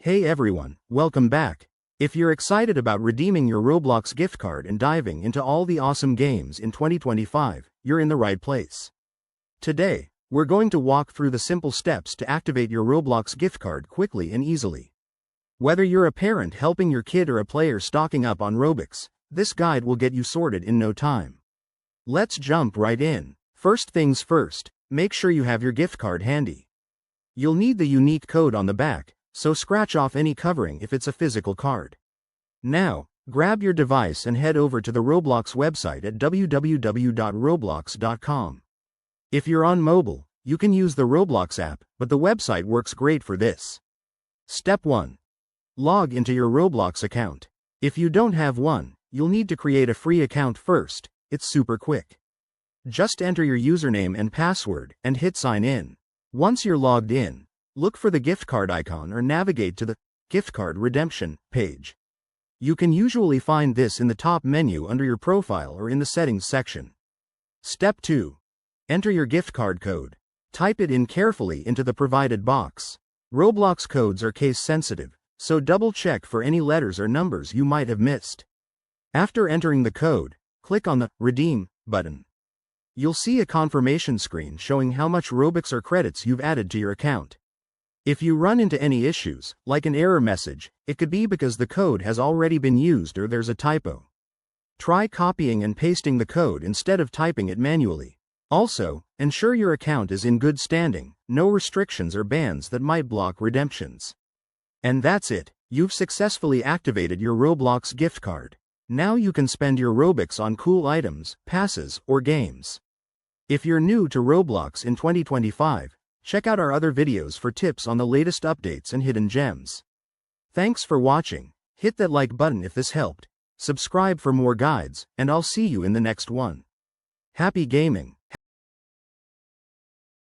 Hey everyone, welcome back. If you're excited about redeeming your Roblox gift card and diving into all the awesome games in 2025, you're in the right place. Today, we're going to walk through the simple steps to activate your Roblox gift card quickly and easily. Whether you're a parent helping your kid or a player stocking up on Robux, this guide will get you sorted in no time. Let's jump right in. First things first, make sure you have your gift card handy. You'll need the unique code on the back, so scratch off any covering if it's a physical card. Now, grab your device and head over to the Roblox website at www.roblox.com. If you're on mobile, you can use the Roblox app, but the website works great for this. Step 1. Log into your Roblox account. If you don't have one, you'll need to create a free account first. It's super quick. Just enter your username and password and hit sign in. Once you're logged in, look for the gift card icon or navigate to the gift card redemption page. You can usually find this in the top menu under your profile or in the settings section. Step 2. Enter your gift card code. Type it in carefully into the provided box. Roblox codes are case sensitive, so double check for any letters or numbers you might have missed. After entering the code, click on the Redeem button. You'll see a confirmation screen showing how much Robux or credits you've added to your account. If you run into any issues, like an error message, it could be because the code has already been used or there's a typo. Try copying and pasting the code instead of typing it manually. Also, ensure your account is in good standing, no restrictions or bans that might block redemptions. And that's it, you've successfully activated your Roblox gift card. Now you can spend your Robux on cool items, passes, or games. If you're new to Roblox in 2025, check out our other videos for tips on the latest updates and hidden gems. Thanks for watching. Hit that like button if this helped. Subscribe for more guides, and I'll see you in the next one. Happy gaming!